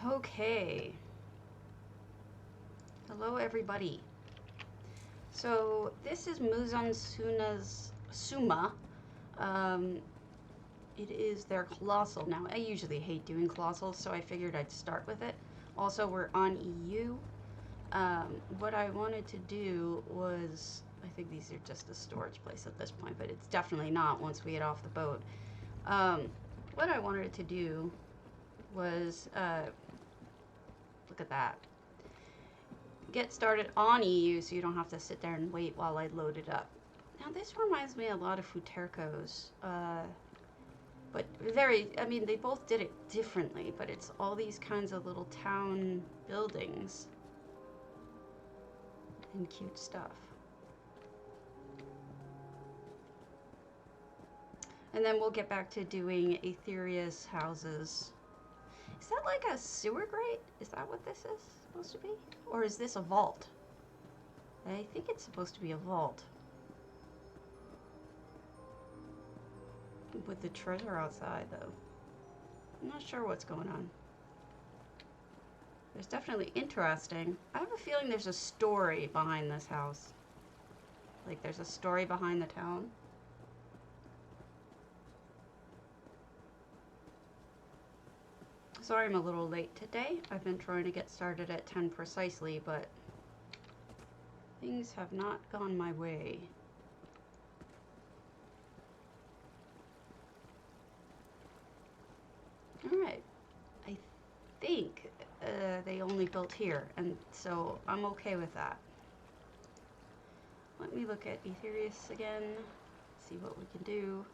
Okay. Hello, everybody. So this is Muzunsuma's Suma. It is their Colossal. Now, I usually hate doing Colossals, so I figured I'd start with it. Also, we're on EU. What I wanted to do was, I think these are just a storage place at this point, but it's definitely not once we get off the boat. What I wanted to do was, look at that. Get started on EU so you don't have to sit there and wait while I load it up. Now this reminds me a lot of Futerco's, but I mean they both did it differently, but it's all these kinds of little town buildings and cute stuff. And then we'll get back to doing Aetherius houses. Is that like a sewer grate? Is that what this is supposed to be? Or is this a vault? I think it's supposed to be a vault. With the treasure outside, though. I'm not sure what's going on. There's definitely interesting. I have a feeling there's a story behind this house. Like there's a story behind the town. Sorry I'm a little late today. I've been trying to get started at 10 precisely, but things have not gone my way. Alright. I think they only built here, and so I'm okay with that. Let me look at Aetherius again, see what we can do.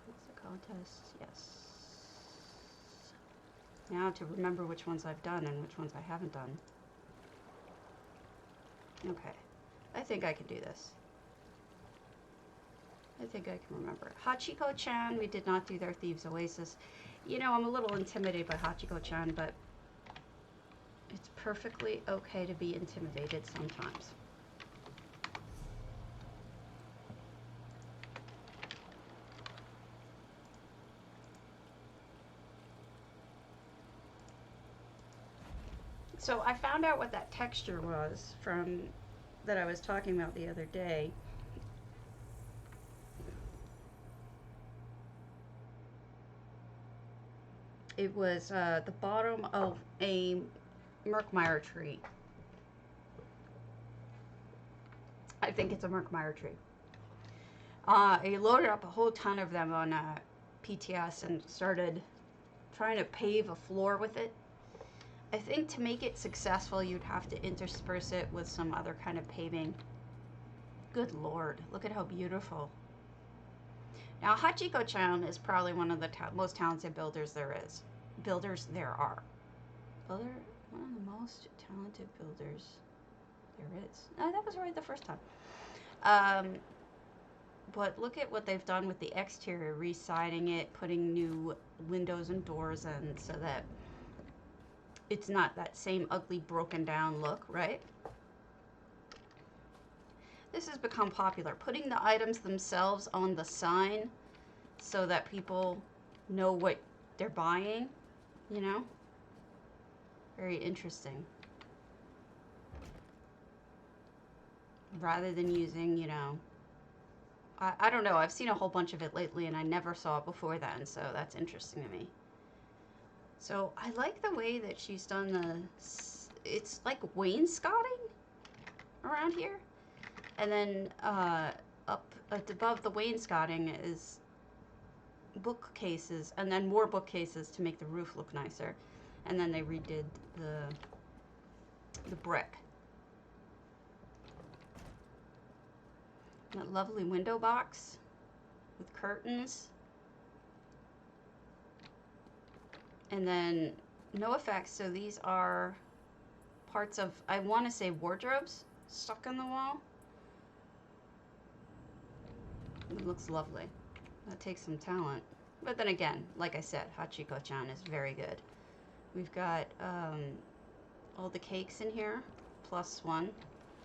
What's the contest? Yes. Now to remember which ones I've done and which ones I haven't done. Okay. I think I can do this. I think I can remember. Hachiko-chan, we did not do their Thieves Oasis. You know, I'm a little intimidated by Hachiko-chan, but it's perfectly okay to be intimidated sometimes. So I found out what that texture was from that I was talking about the other day. It was the bottom of a margaux tree. I think it's a margaux tree. I loaded up a whole ton of them on PTS and started trying to pave a floor with it. I think to make it successful, you'd have to intersperse it with some other kind of paving. Good Lord, look at how beautiful. Now, Hachiko-chan is probably one of the most talented builders there are. One of the most talented builders there is. No, that was right the first time. But look at what they've done with the exterior, residing it, putting new windows and doors in so that it's not that same ugly broken down look, right? This has become popular. Putting the items themselves on the sign so that people know what they're buying, you know? Very interesting. Rather than using, you know, I don't know. I've seen a whole bunch of it lately and I never saw it before then, so that's interesting to me. So I like the way that she's done it's like wainscoting around here. And then up above the wainscoting is bookcases, and then more bookcases to make the roof look nicer. And then they redid the brick. That lovely window box with curtains. And then no effects, so these are parts of, I want to say, wardrobes stuck in the wall. It looks lovely. That takes some talent. But then again, like I said, Hachiko-chan is very good. We've got all the cakes in here, plus one.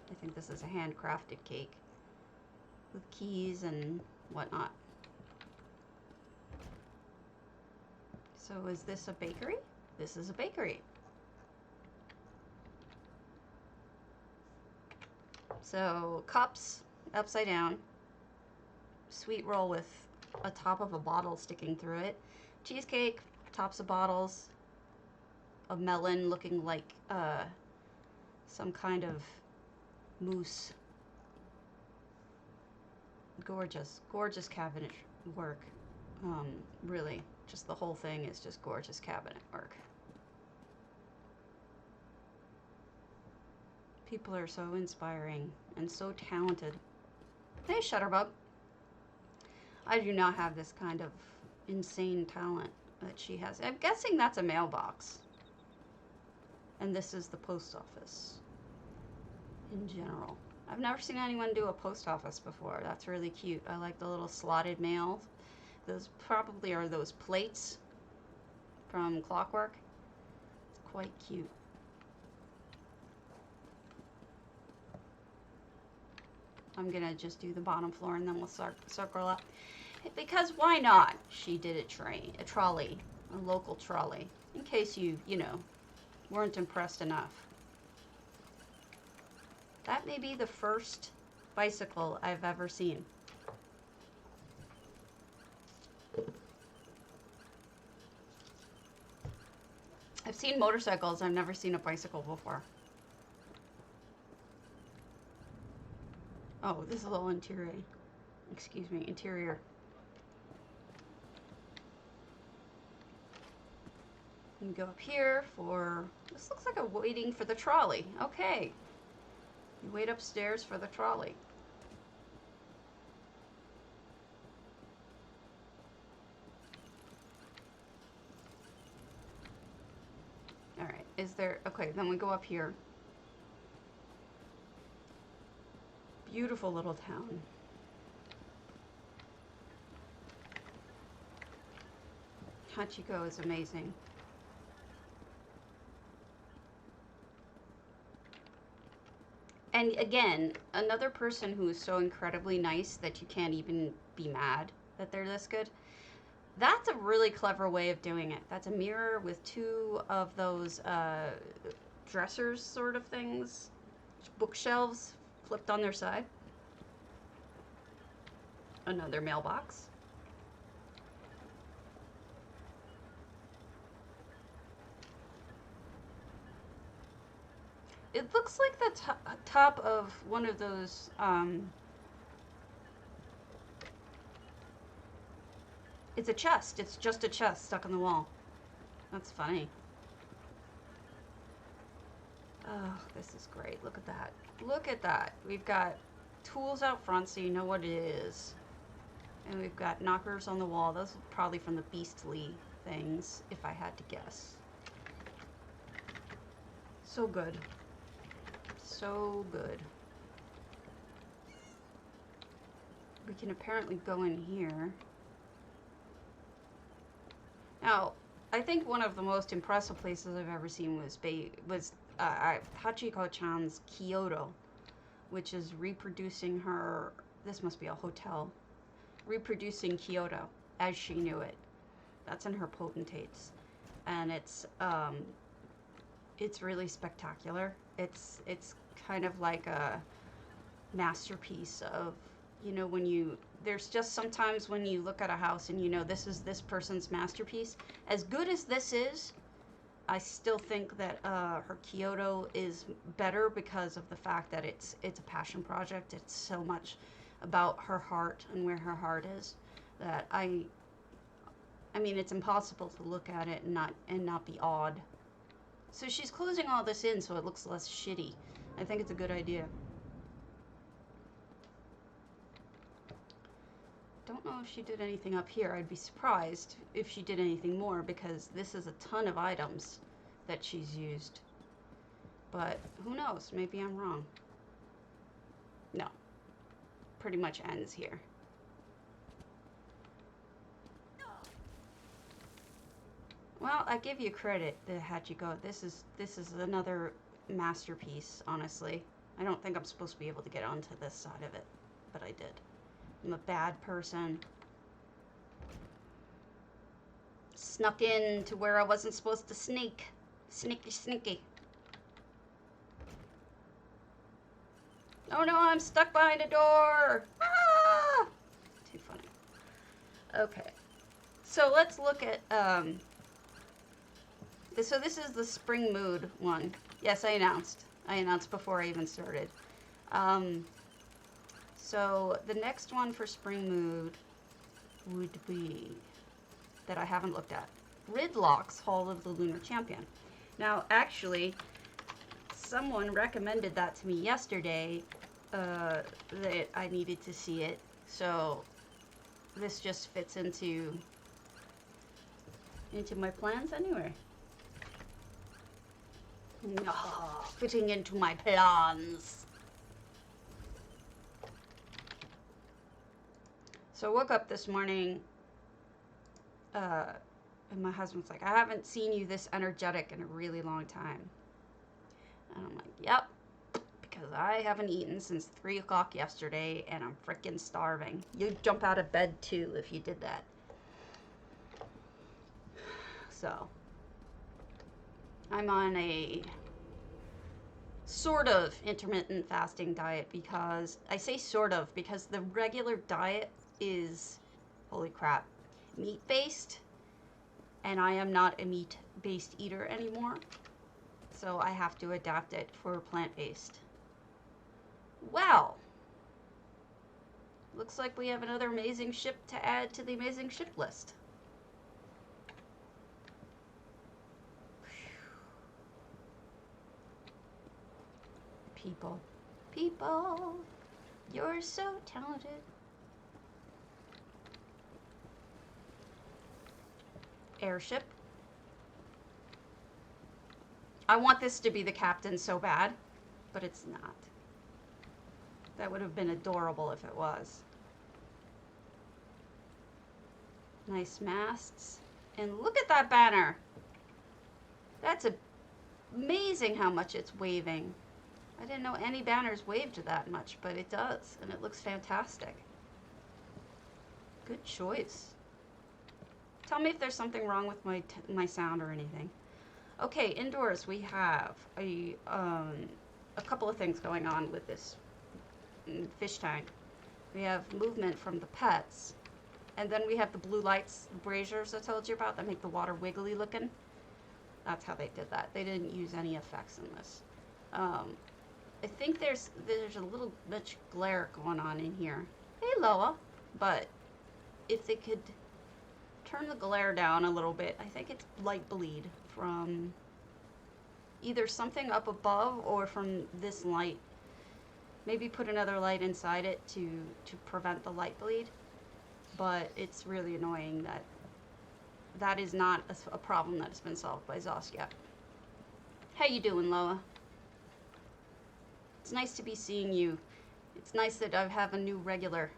I think this is a handcrafted cake with keys and whatnot. So is this a bakery? This is a bakery. So cups upside down, sweet roll with a top of a bottle sticking through it, cheesecake, tops of bottles, a melon looking like some kind of mousse. Gorgeous, gorgeous cabinet work. Really, just the whole thing is just gorgeous cabinet work. People are so inspiring and so talented. Hey, Shutterbug. I do not have this kind of insane talent that she has. I'm guessing that's a mailbox. And this is the post office in general. I've never seen anyone do a post office before. That's really cute. I like the little slotted mail. Those probably are those plates from Clockwork. It's quite cute. I'm gonna just do the bottom floor and then we'll circle up. Because why not? She did a trolley, a local trolley. In case you know, weren't impressed enough. That may be the first bicycle I've ever seen. I've seen motorcycles, I've never seen a bicycle before. Oh, this is a little interior. Excuse me, interior. You can go up here for, this looks like a waiting for the trolley. Okay. You wait upstairs for the trolley. All right, is there, okay, then we go up here. Beautiful little town. Hachiko is amazing. And again, another person who is so incredibly nice that you can't even be mad that they're this good. That's a really clever way of doing it. That's a mirror with two of those dressers sort of things, bookshelves flipped on their side. Another mailbox. It looks like the top of one of those, it's a chest. It's just a chest stuck on the wall. That's funny. Oh, this is great. Look at that. Look at that. We've got tools out front so you know what it is. And we've got knockers on the wall. Those are probably from the beastly things, if I had to guess. So good. So good. We can apparently go in here. Now, I think one of the most impressive places I've ever seen was Hachiko-chan's Kyoto, which is reproducing her, this must be a hotel, reproducing Kyoto as she knew it. That's in her potentates. And it's really spectacular. It's kind of like a masterpiece of, you know, when you, there's just sometimes when you look at a house and you know this is this person's masterpiece. As good as this is, I still think that her Kyoto is better because of the fact that it's a passion project. It's so much about her heart and where her heart is that I mean it's impossible to look at it and not be awed. So she's closing all this in so it looks less shitty. I think it's a good idea. Don't know if she did anything up here. I'd be surprised if she did anything more because this is a ton of items that she's used. But who knows? Maybe I'm wrong. No. Pretty much ends here. Well, I give you credit, the Hachiko. This is another masterpiece, honestly. I don't think I'm supposed to be able to get onto this side of it, but I did. I'm a bad person. snuck in to where I wasn't supposed to sneak. Sneaky, sneaky. Oh no, I'm stuck behind a door. Ah! Too funny. Okay. So let's look at, so this is the spring mood one. Yes, I announced. I announced before I even started. So the next one for spring mood would be, that I haven't looked at, Gridlock's Hall of the Lunar Champion. Now, actually, someone recommended that to me yesterday, that I needed to see it. So this just fits into my plans anyway. Oh, fitting into my plans. So I woke up this morning, and my husband's like, I haven't seen you this energetic in a really long time. And I'm like, yep, because I haven't eaten since 3 o'clock yesterday, and I'm freaking starving. You'd jump out of bed too if you did that. So, I'm on a sort of intermittent fasting diet, because, I say sort of, because the regular diet is, holy crap, meat-based, and I am not a meat-based eater anymore, so I have to adapt it for plant-based. Well, looks like we have another amazing ship to add to the amazing ship list. People, people, you're so talented. Airship. I want this to be the captain so bad, but it's not. That would have been adorable if it was. Nice masts. And look at that banner. That's amazing how much it's waving. I didn't know any banners waved that much, but it does, and it looks fantastic. Good choice. Tell me if there's something wrong with my sound or anything. Okay, indoors we have a couple of things going on with this fish tank. We have movement from the pets, and then we have the blue lights, the braziers I told you about that make the water wiggly looking. That's how they did that. They didn't use any effects in this. I think there's a little bit glare going on in here. Hey, Loa. But if they could turn the glare down a little bit, I think it's light bleed from either something up above or from this light. Maybe put another light inside it to prevent the light bleed. But it's really annoying that is not a problem that has been solved by Zosk yet. How you doing, Loa? It's nice to be seeing you. It's nice that I have a new regular.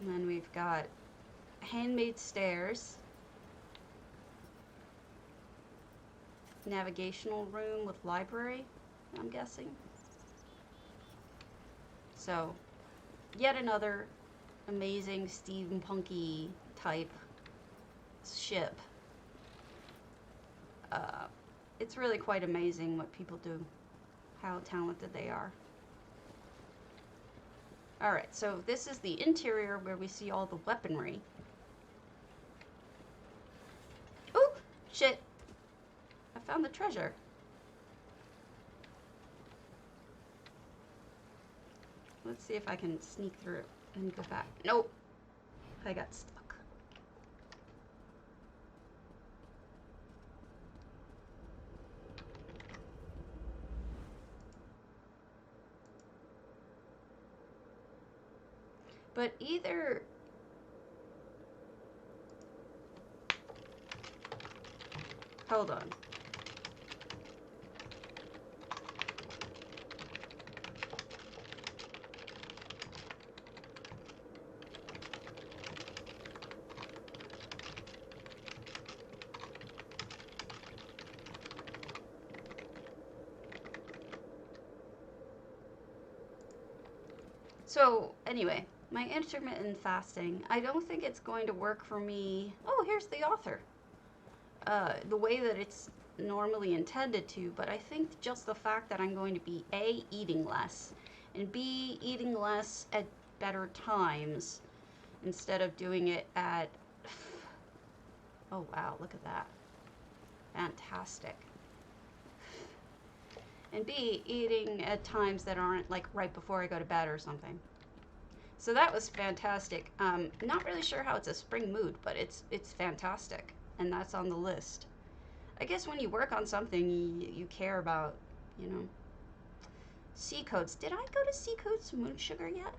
And then we've got handmade stairs. Navigational room with library, I'm guessing. So, yet another amazing steampunky type ship. It's really quite amazing what people do, how talented they are. Alright, so this is the interior where we see all the weaponry. Ooh, shit. I found the treasure. Let's see if I can sneak through and go back. Nope. I got stuck. But either... Hold on. So, anyway, my intermittent fasting, I don't think it's going to work for me. Oh, here's the author. The way that it's normally intended to, but I think just the fact that I'm going to be A, eating less, and B, eating less at better times instead of doing it at, oh wow, look at that. Fantastic. And B, eating at times that aren't like right before I go to bed or something. So that was fantastic. Not really sure how it's a spring mood, but it's fantastic, and that's on the list. I guess when you work on something, you care about, you know. Sea coats. Did I go to Sea Coats Moonsugar yet?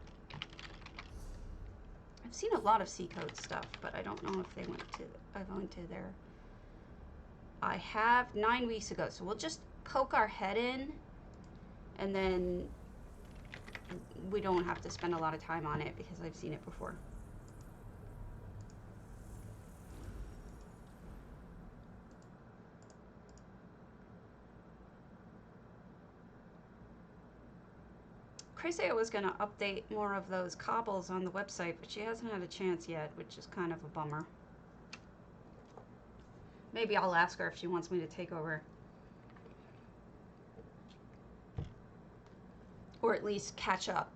I've seen a lot of Sea Coat stuff, but I don't know if they went to. I went to there. I have 9 weeks ago, so we'll just poke our head in, and then we don't have to spend a lot of time on it because I've seen it before. Chrysia was going to update more of those cobbles on the website, but she hasn't had a chance yet, which is kind of a bummer. Maybe I'll ask her if she wants me to take over. Or at least catch up.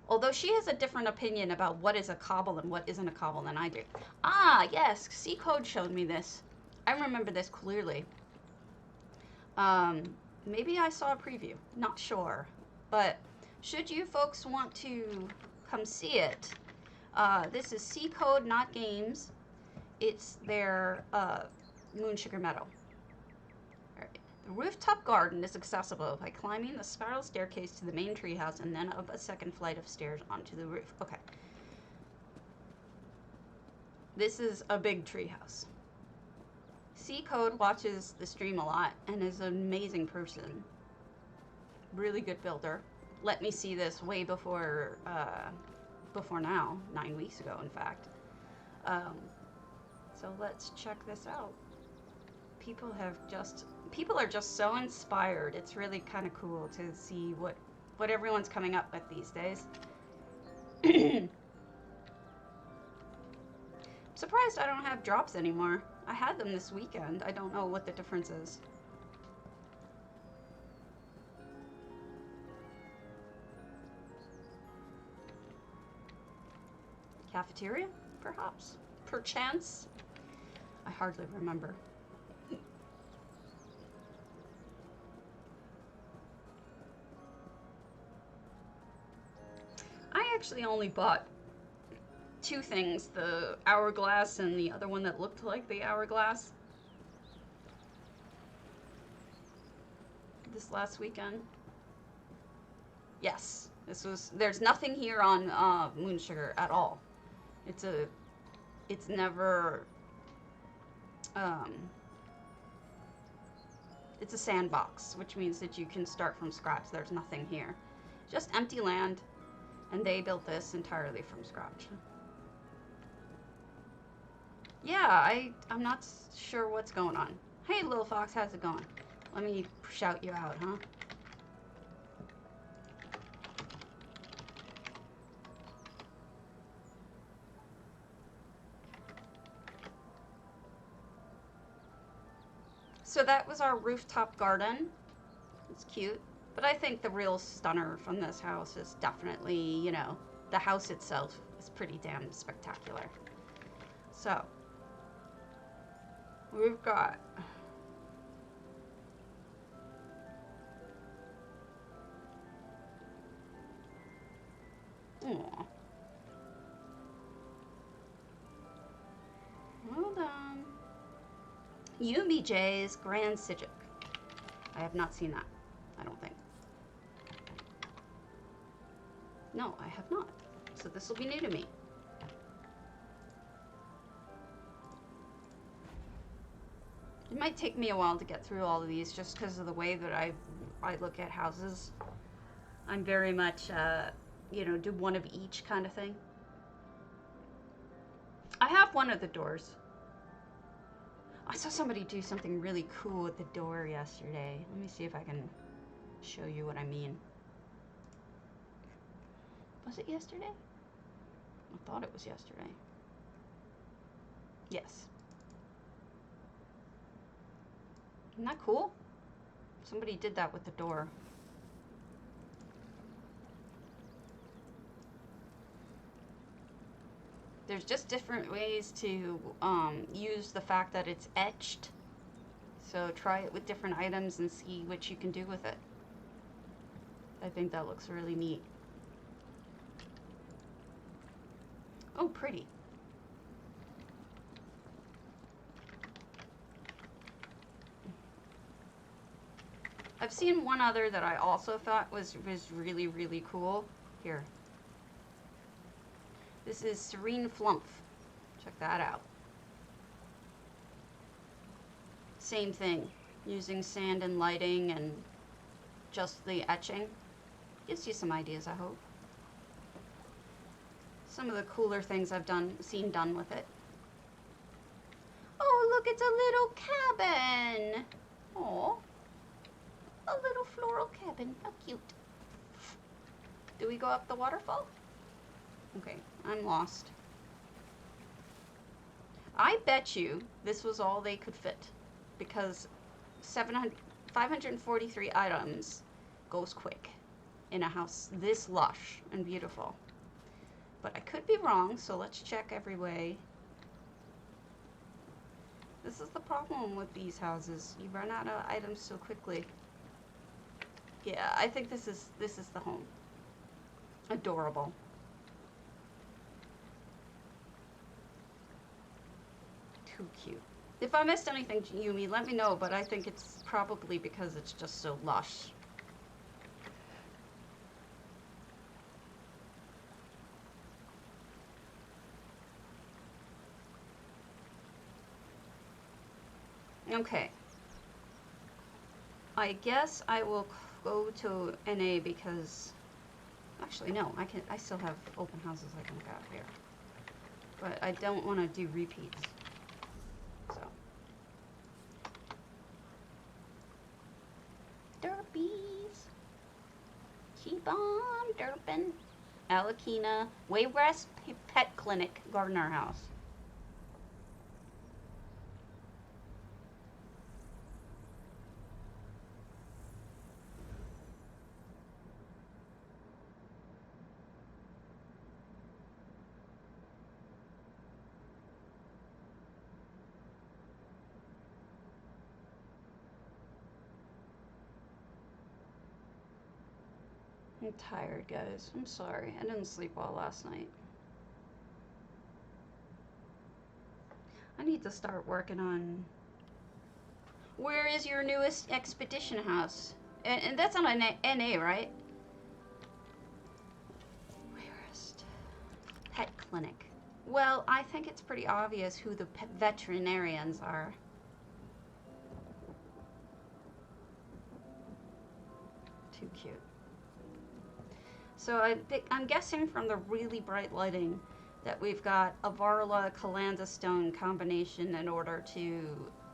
Although she has a different opinion about what is a cobble and what isn't a cobble than I do. Ah, yes, C Code showed me this. I remember this clearly. Maybe I saw a preview. Not sure. But should you folks want to come see it, this is C Code, not games. It's their Moonsugar Meadow. The rooftop garden is accessible by climbing the spiral staircase to the main treehouse and then up a second flight of stairs onto the roof. Okay. This is a big treehouse. C Code watches the stream a lot and is an amazing person. Really good builder. Let me see this way before now, 9 weeks ago, in fact. So let's check this out. People are just so inspired. It's really kind of cool to see what everyone's coming up with these days. I'm surprised I don't have drops anymore. I had them this weekend. I don't know what the difference is. Cafeteria, perhaps? Perchance? I hardly remember. I actually only bought 2 things, the hourglass and the other one that looked like the hourglass. This last weekend. Yes, there's nothing here on Moonsugar at all. It's never, it's a sandbox, which means that you can start from scratch. There's nothing here. Just empty land, and they built this entirely from scratch. Yeah, I'm not sure what's going on. Hey, Little Fox, how's it going? Let me shout you out, huh? So that was our rooftop garden. It's cute. But I think the real stunner from this house is definitely, you know, the house itself is pretty damn spectacular. So, we've got aww. Well done. UBJ's Grand Psijic. I have not seen that, I don't think. No, I have not. So this will be new to me. It might take me a while to get through all of these just because of the way that I look at houses. I'm very much, you know, do one of each kind of thing. I have one of the doors. I saw somebody do something really cool with the door yesterday. Let me see if I can show you what I mean. Was it yesterday? I thought it was yesterday. Yes. Isn't that cool? Somebody did that with the door. There's just different ways to use the fact that it's etched. So try it with different items and see what you can do with it. I think that looks really neat. Oh, pretty. I've seen one other that I also thought was really, really cool. Here. This is Serene Flump. Check that out. Same thing. Using sand and lighting and just the etching. Gives you some ideas, I hope. Some of the cooler things I've seen done with it. Oh, look, it's a little cabin. Oh, a little floral cabin. How cute. Do we go up the waterfall? Okay, I'm lost. I bet you this was all they could fit, because 543 items goes quick in a house this lush and beautiful. But I could be wrong, so let's check every way. This is the problem with these houses. You run out of items so quickly. Yeah, I think this is the home. Adorable. Too cute. If I missed anything, Yumi, let me know, but I think it's probably because it's just so lush. Okay. I guess I will go to NA because actually no, I still have open houses I can look at here. But I don't want to do repeats. So Derpies. Keep on derping. Alakina. Wayrest Pet Clinic, Gardner House. I'm tired, guys. I'm sorry. I didn't sleep well last night. I need to start working on... Where is your newest expedition house? And that's on an NA, right? Wayrest Pet Clinic. Well, I think it's pretty obvious who the veterinarians are. Too cute. So I'm guessing from the really bright lighting that we've got a Varla Calanda stone combination in order to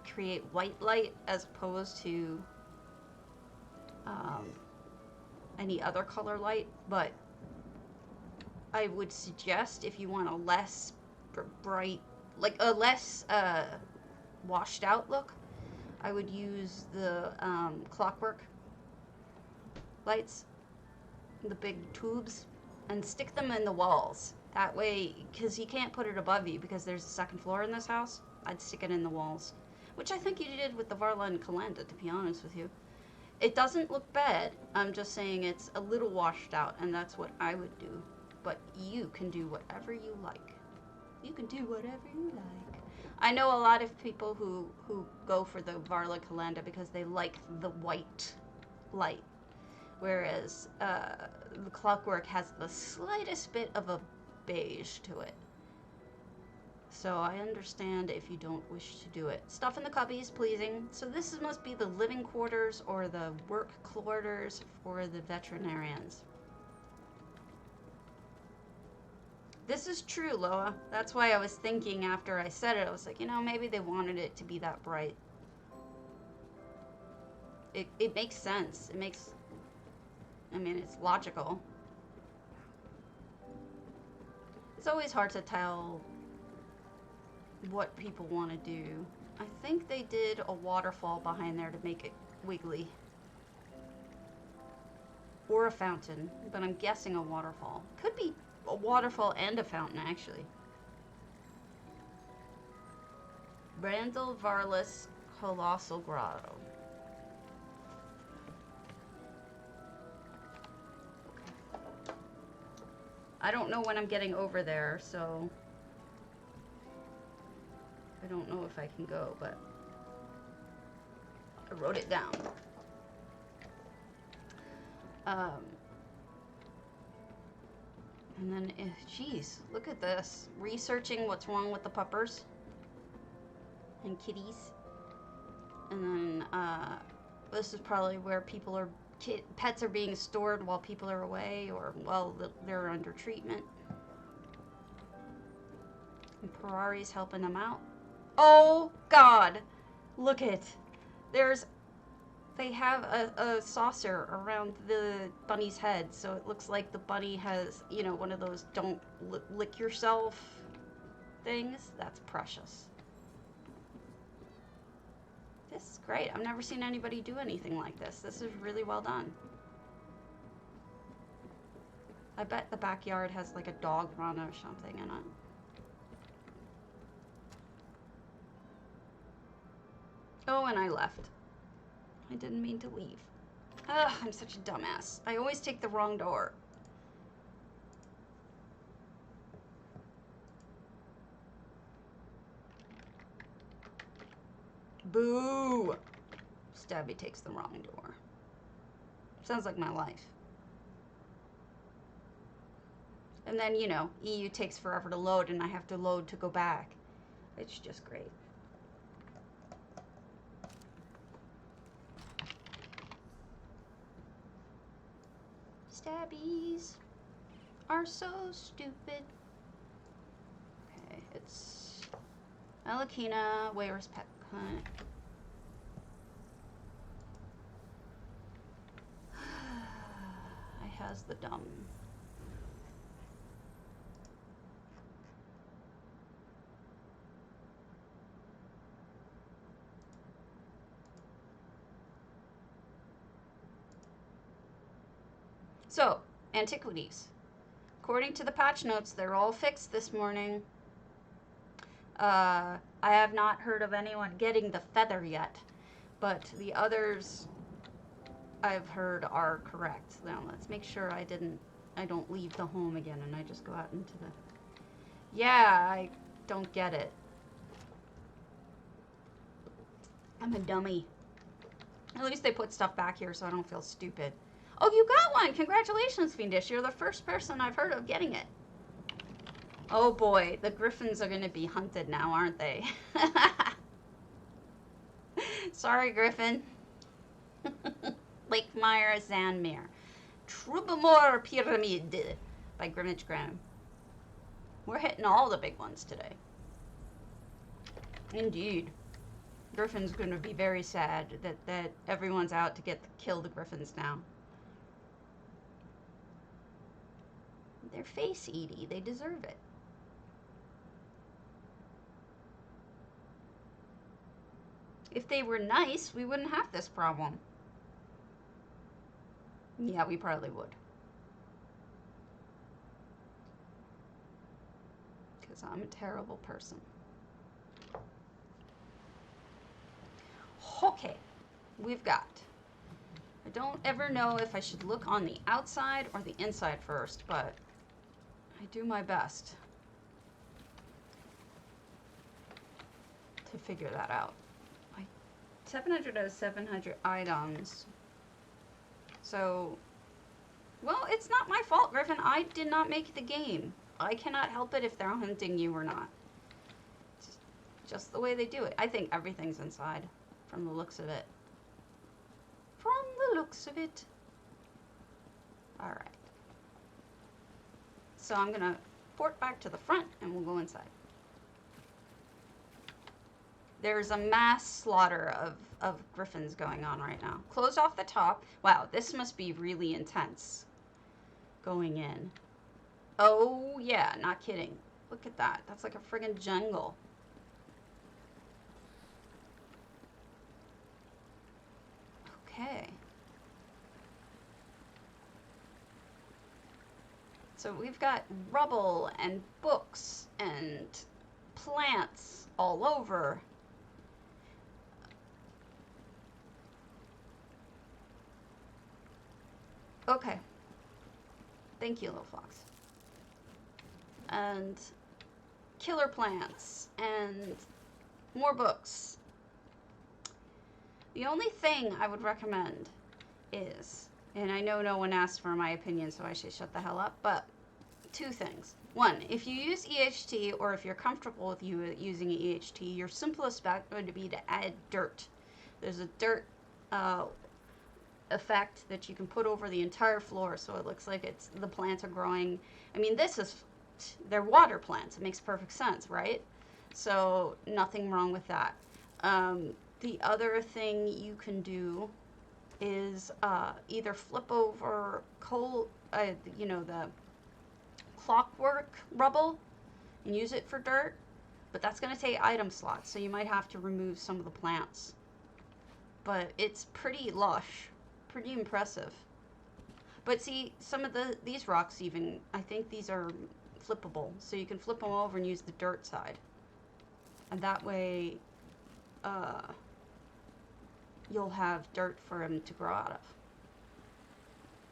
create white light as opposed to any other color light. But I would suggest if you want a less bright, like a less washed out look, I would use the clockwork lights, the big tubes, and stick them in the walls. That way, because you can't put it above you because there's a second floor in this house, I'd stick it in the walls. Which I think you did with the Varla and Calanda, to be honest with you. It doesn't look bad. I'm just saying it's a little washed out, and that's what I would do. But you can do whatever you like. You can do whatever you like. I know a lot of people who go for the Varla Calanda because they like the white light. Whereas the clockwork has the slightest bit of a beige to it. So I understand if you don't wish to do it. Stuff in the cubby is pleasing. So this must be the living quarters or the work quarters for the veterinarians. This is true, Loa. That's why I was thinking after I said it, I was like, you know, maybe they wanted it to be that bright. It makes sense. It makes... I mean, it's logical. It's always hard to tell what people want to do. I think they did a waterfall behind there to make it wiggly. Or a fountain, but I'm guessing a waterfall. Could be a waterfall and a fountain, actually. Brandel Varlis Colossal Grotto. Okay. I don't know when I'm getting over there, so I don't know if I can go, but I wrote it down. And then, geez, look at this. Researching what's wrong with the puppers and kitties. And then, this is probably where people are, pets are being stored while people are away or while they're under treatment. And Ferrari's helping them out. Oh, God. Look it. They have a saucer around the bunny's head, so it looks like the bunny has, you know, one of those don't lick yourself things. That's precious. This is great. I've never seen anybody do anything like this. This is really well done. I bet the backyard has like a dog run or something in it. Oh, and I left. I didn't mean to leave. Ugh, I'm such a dumbass. I always take the wrong door. Boo! Stabby takes the wrong door. Sounds like my life. And then, you know, EU takes forever to load and I have to load to go back. It's just great. Stabbies are so stupid. Okay, it's Alakina, Wayrest Pet Hunt. I has the dumb. So, antiquities. According to the patch notes, they're all fixed this morning. I have not heard of anyone getting the feather yet, but the others I've heard are correct. Now, let's make sure I don't leave the home again and I just go out into the... Yeah, I don't get it. I'm a dummy. At least they put stuff back here so I don't feel stupid. Oh, you got one! Congratulations, Fiendish. You're the first person I've heard of getting it. Oh boy, the griffins are going to be hunted now, aren't they? Sorry, Griffin. Lakemire, xanmeer. Troubadour Pyramid by Grimmage Graham. We're hitting all the big ones today. Indeed. Griffin's going to be very sad that everyone's out to kill the griffins now. They're face-eaty. They deserve it. If they were nice, we wouldn't have this problem. Yeah, we probably would. Because I'm a terrible person. Okay, we've got... I don't ever know if I should look on the outside or the inside first, but I do my best to figure that out. 700 out of 700 items. So, well, it's not my fault, Griffin. I did not make the game. I cannot help it if they're hunting you or not. It's just the way they do it. I think everything's inside from the looks of it. From the looks of it. Alright. So I'm going to port back to the front and we'll go inside. There's a mass slaughter of griffins going on right now. Closed off the top. Wow, this must be really intense going in. Oh, yeah, not kidding. Look at that. That's like a friggin' jungle. Okay. So we've got rubble and books and plants all over. Okay. Thank you, little fox. And killer plants and more books. The only thing I would recommend is, and I know no one asked for my opinion, so I should shut the hell up, but two things. One, if you use EHT, or if you're comfortable with using EHT, your simplest bet would be to add dirt. There's a dirt effect that you can put over the entire floor, so it looks like the plants are growing. I mean, they're water plants. It makes perfect sense, right? So nothing wrong with that. The other thing you can do is either flip over the clockwork rubble and use it for dirt, but that's going to take item slots, so you might have to remove some of the plants. But it's pretty lush, pretty impressive. But see, some of these rocks even, I think these are flippable, so you can flip them over and use the dirt side. And that way, you'll have dirt for them to grow out of.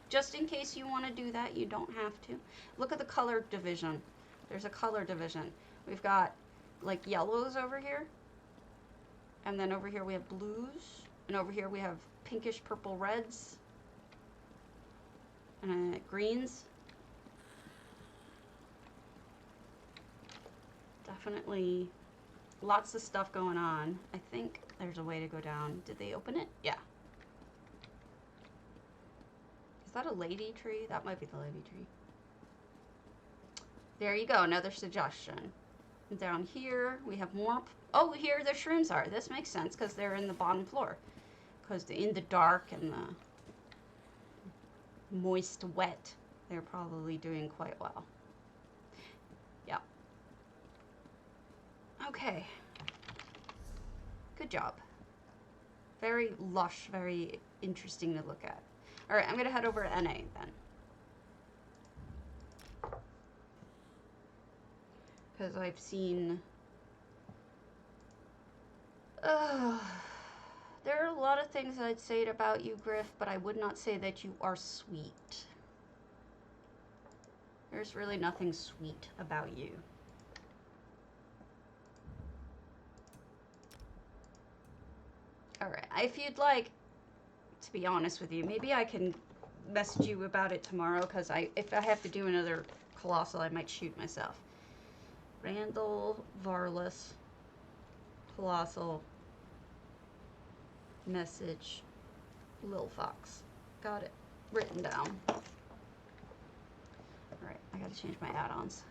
Just in case you want to do that, you don't have to. Look at the color division. There's a color division. We've got like yellows over here, and then over here we have blues, and over here we have pinkish purple reds, and greens. Definitely lots of stuff going on. I think there's a way to go down. Did they open it? Yeah. Is that a lady tree? That might be the lady tree. There you go, another suggestion. And down here, we have more. Oh, here the shrooms are. This makes sense because they're in the bottom floor. Because in the dark and the moist wet, they're probably doing quite well. Yeah. Okay. Good job. Very lush, very interesting to look at. All right, I'm going to head over to NA then. Because I've seen... there are a lot of things I'd say about you, Griff, but I would not say that you are sweet. There's really nothing sweet about you. All right, if you'd like, to be honest with you, maybe I can message you about it tomorrow, because if I have to do another Colossal, I might shoot myself. Randall Varlas Colossal message Lil Fox. Got it written down. Alright, I gotta change my add-ons.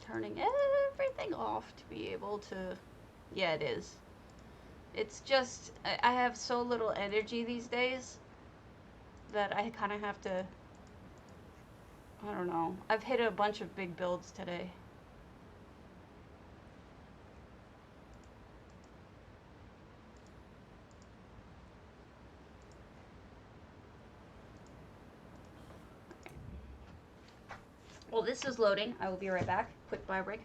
Turning everything off to be able to... Yeah, it is. It's just, I have so little energy these days that I kind of have to, I don't know. I've hit a bunch of big builds today. Well, this is loading. I will be right back. Quick bio break.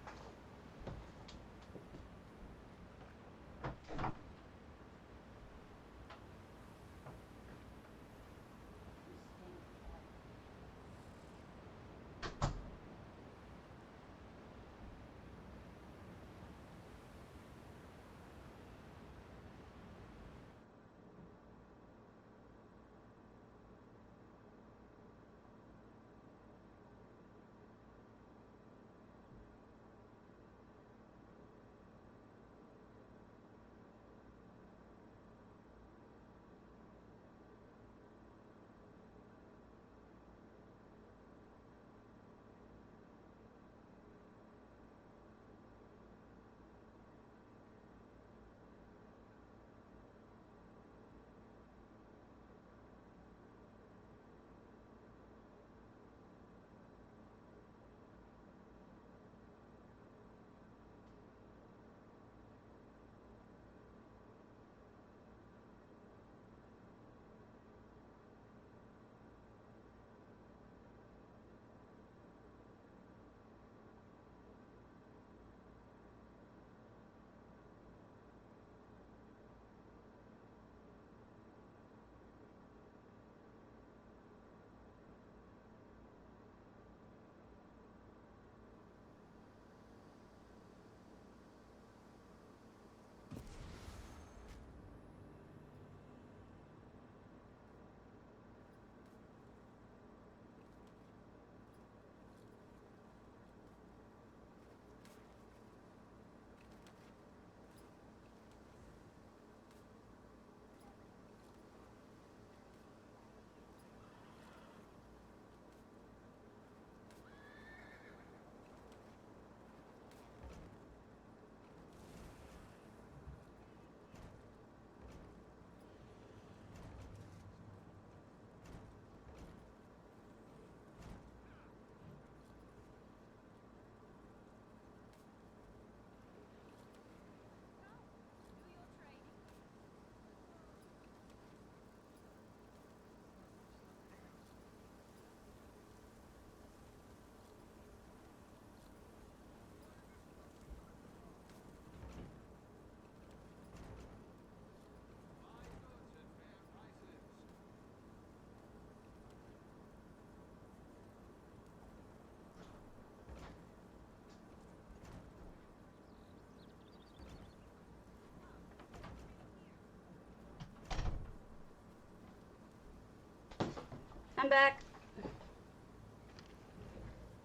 I'm back.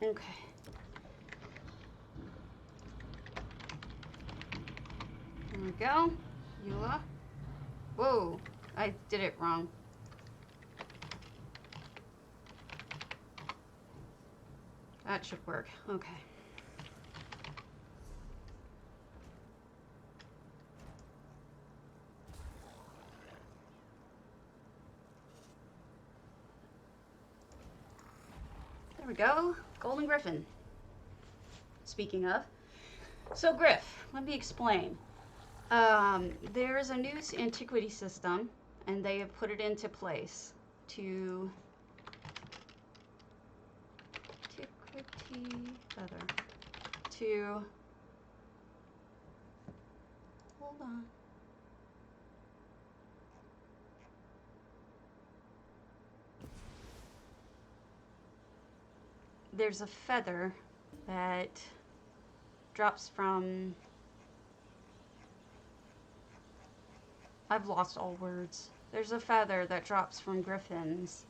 Okay. There we go. Eula. Whoa, I did it wrong. That should work. Okay. There we go. Golden Griffin. Speaking of. So, Griff, let me explain. There's a new antiquity system, and they have put it into place to... Antiquity feather. To... Hold on. There's a feather that drops from... I've lost all words. There's a feather that drops from griffins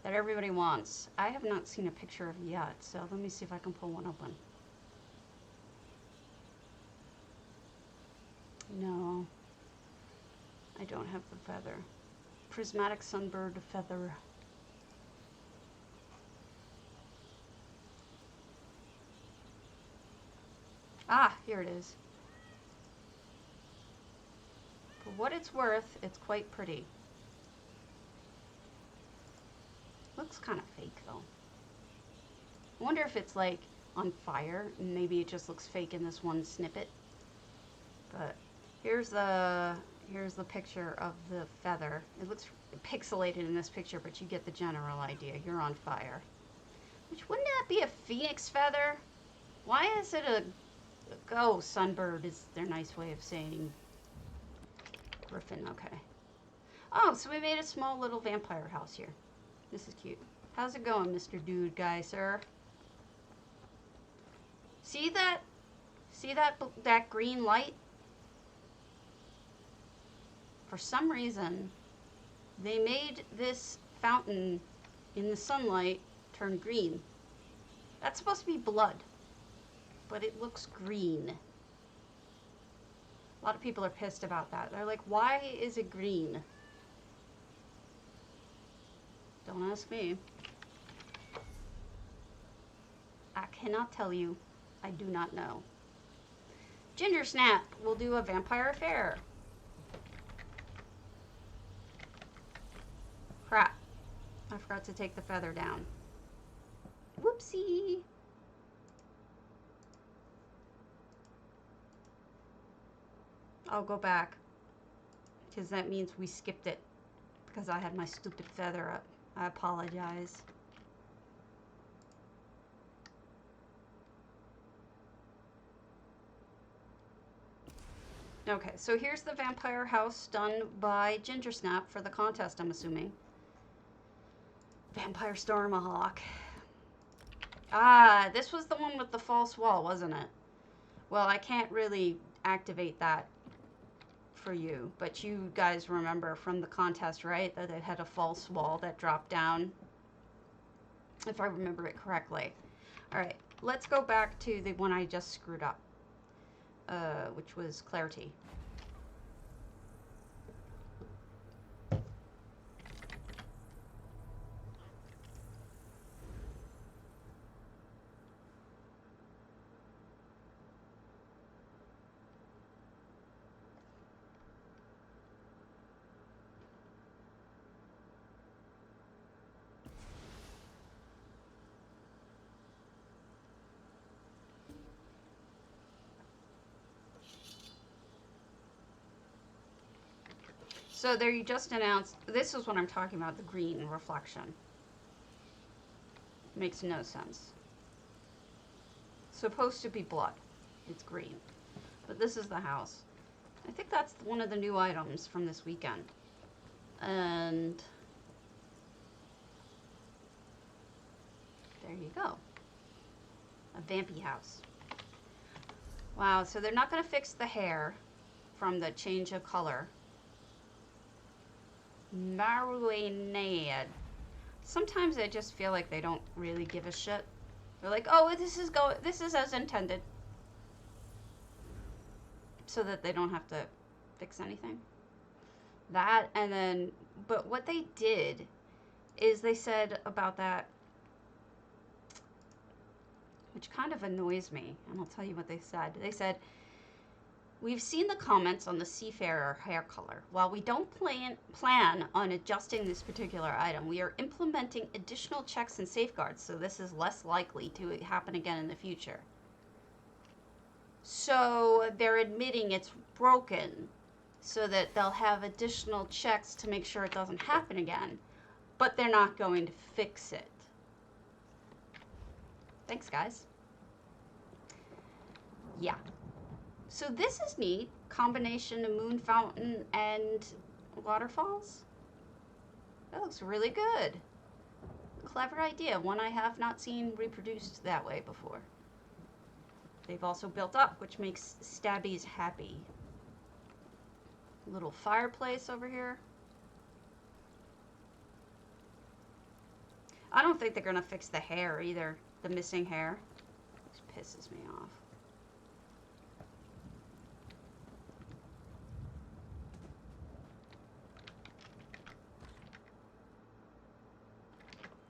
that everybody wants. I have not seen a picture of it yet, so let me see if I can pull one open. No, I don't have the feather. Prismatic sunbird feather. Ah, here it is. For what it's worth, it's quite pretty. Looks kind of fake though. I wonder if it's like on fire and maybe it just looks fake in this one snippet. But here's the picture of the feather. It looks pixelated in this picture, but you get the general idea. You're on fire. Which, wouldn't that be a phoenix feather? Why is it a sunbird is their nice way of saying griffin. Okay. Oh, so we made a small little vampire house here. This is cute. How's it going, Mr. Dude Guy, sir? See that? See that green light? For some reason, they made this fountain in the sunlight turn green. That's supposed to be blood, but it looks green. A lot of people are pissed about that. They're like, why is it green? Don't ask me. I cannot tell you. I do not know. Ginger Snap will do a vampire affair. Crap. I forgot to take the feather down. Whoopsie. I'll go back, because that means we skipped it, because I had my stupid feather up. I apologize. Okay, so here's the vampire house done by Ginger Snap for the contest, I'm assuming. Vampire Stormahawk. Ah, this was the one with the false wall, wasn't it? Well, I can't really activate that for you, but you guys remember from the contest, right, that it had a false wall that dropped down, if I remember it correctly. All right, let's go back to the one I just screwed up, which was Clarity. So there you just announced, this is what I'm talking about, the green reflection. Makes no sense. Supposed to be blood. It's green. But this is the house. I think that's one of the new items from this weekend. And there you go. A vampy house. Wow, so they're not going to fix the hair from the change of color. Margaux. Sometimes I just feel like they don't really give a shit. They're like, oh, this is as intended. So that they don't have to fix anything. That, and then, but what they did is they said about that, which kind of annoys me, and I'll tell you what they said. They said, we've seen the comments on the seafarer hair color. While we don't plan on adjusting this particular item, we are implementing additional checks and safeguards, so this is less likely to happen again in the future. So they're admitting it's broken, so that they'll have additional checks to make sure it doesn't happen again, but they're not going to fix it. Thanks, guys. Yeah. So this is neat. Combination of moon fountain and waterfalls. That looks really good. Clever idea. One I have not seen reproduced that way before. They've also built up, which makes stabbies happy. Little fireplace over here. I don't think they're going to fix the hair either. The missing hair. This pisses me off.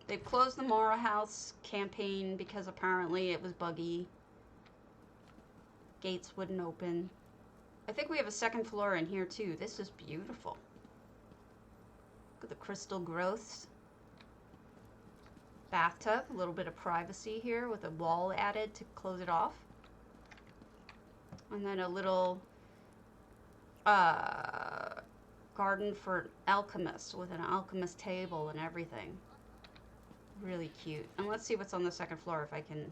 They've closed the Mara House campaign because apparently it was buggy. Gates wouldn't open. I think we have a second floor in here too. This is beautiful. Look at the crystal growths. Bathtub, a little bit of privacy here with a wall added to close it off. And then a little garden for alchemists with an alchemist table and everything. Really cute. And let's see what's on the second floor if I can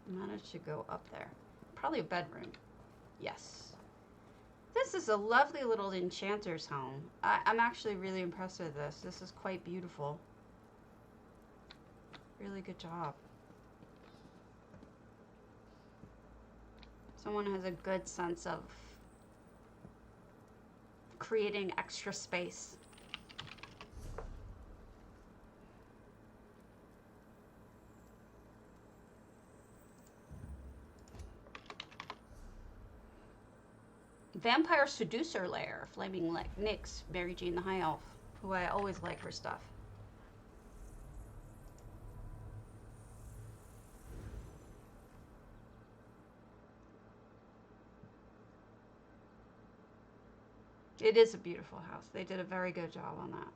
manage to go up there. Probably a bedroom. Yes. This is a lovely little enchanter's home. I'm actually really impressed with this. This is quite beautiful. Really good job. Someone has a good sense of creating extra space. Vampire Seducer Lair, Flaming Nyx, Mary Jane the High Elf, who I always like her stuff. It is a beautiful house. They did a very good job on that.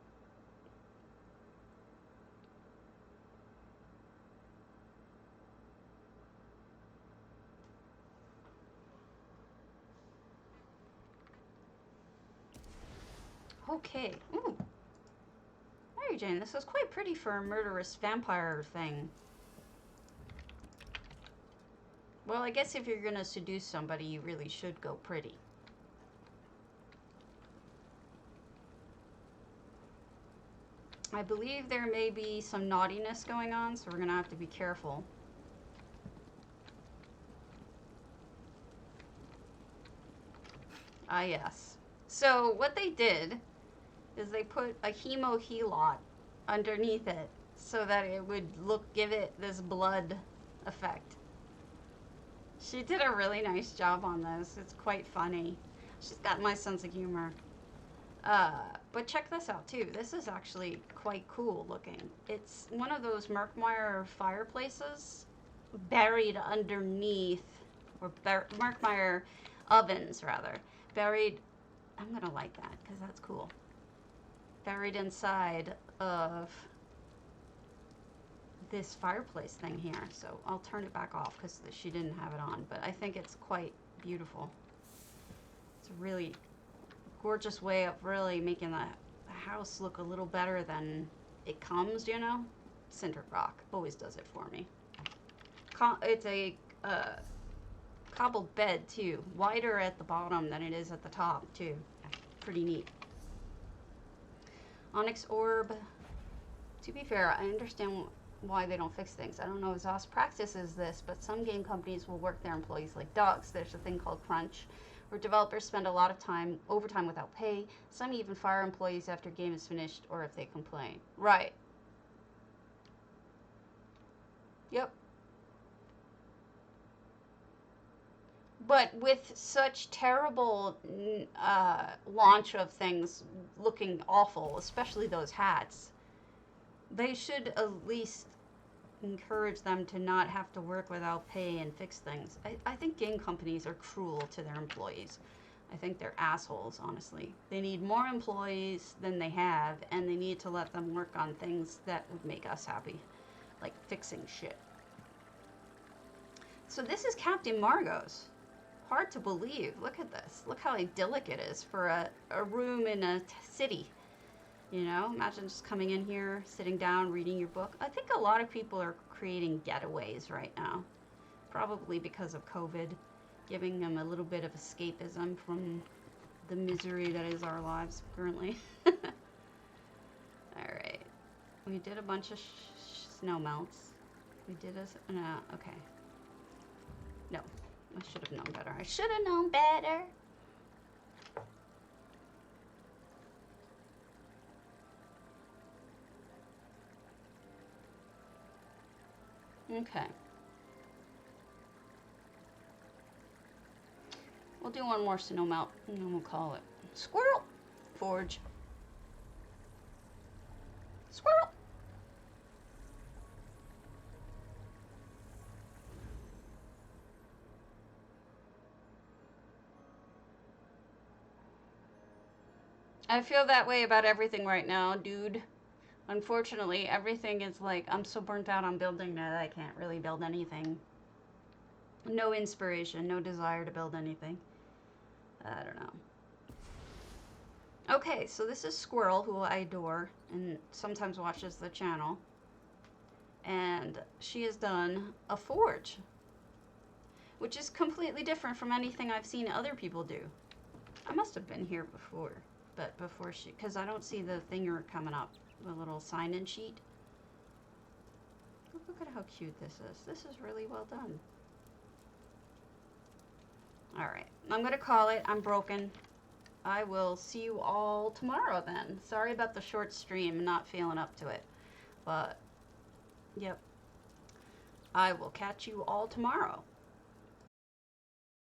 Okay. Ooh. Mary Jane, this is quite pretty for a murderous vampire thing. Well, I guess if you're gonna seduce somebody, you really should go pretty. I believe there may be some naughtiness going on, so we're gonna have to be careful. Ah, yes. So what they did is they put a hemo helot underneath it so that it would give it this blood effect. She did a really nice job on this. It's quite funny. She's got my sense of humor. But check this out too. This is actually quite cool looking. It's one of those Murkmire fireplaces buried underneath, or Murkmire ovens rather, buried. I'm gonna like that because that's cool. Buried inside of this fireplace thing here. So I'll turn it back off because she didn't have it on, but I think it's quite beautiful. It's a really gorgeous way of really making the house look a little better than it comes, you know? Cinder rock always does it for me. It's a cobbled bed too, wider at the bottom than it is at the top too. Pretty neat. Onyx orb. To be fair, I understand why they don't fix things. I don't know if ZOS practices this, but some game companies will work their employees like dogs. There's a thing called crunch, where developers spend a lot of time, overtime without pay. Some even fire employees after a game is finished or if they complain. Right. Yep. But with such terrible launch of things looking awful, especially those hats, they should at least encourage them to not have to work without pay and fix things. I think game companies are cruel to their employees. I think they're assholes, honestly. They need more employees than they have, and they need to let them work on things that would make us happy, like fixing shit. So this is Captain Margaux. Hard to believe. Look at this. Look how idyllic it is for a room in a city. You know, imagine just coming in here, sitting down, reading your book. I think a lot of people are creating getaways right now, probably because of COVID, giving them a little bit of escapism from the misery that is our lives currently. All right, we did a bunch of snow melts. We did a, no, okay. No, I should have known better. I should have known better. Okay. We'll do one more snow melt, and then we'll call it Squirrel Forge. Squirrel. I feel that way about everything right now, dude. Unfortunately, everything is like, I'm so burnt out on building that I can't really build anything. No inspiration, no desire to build anything. I don't know. Okay, so this is Squirrel, who I adore and sometimes watches the channel. And she has done a forge, which is completely different from anything I've seen other people do. I must have been here before, but before she, because I don't see the thinger coming up. The little sign-in sheet. Look at how cute this is. This is really well done. Alright, I'm going to call it. I'm broken. I will see you all tomorrow then. Sorry about the short stream, not feeling up to it. But, yep. I will catch you all tomorrow.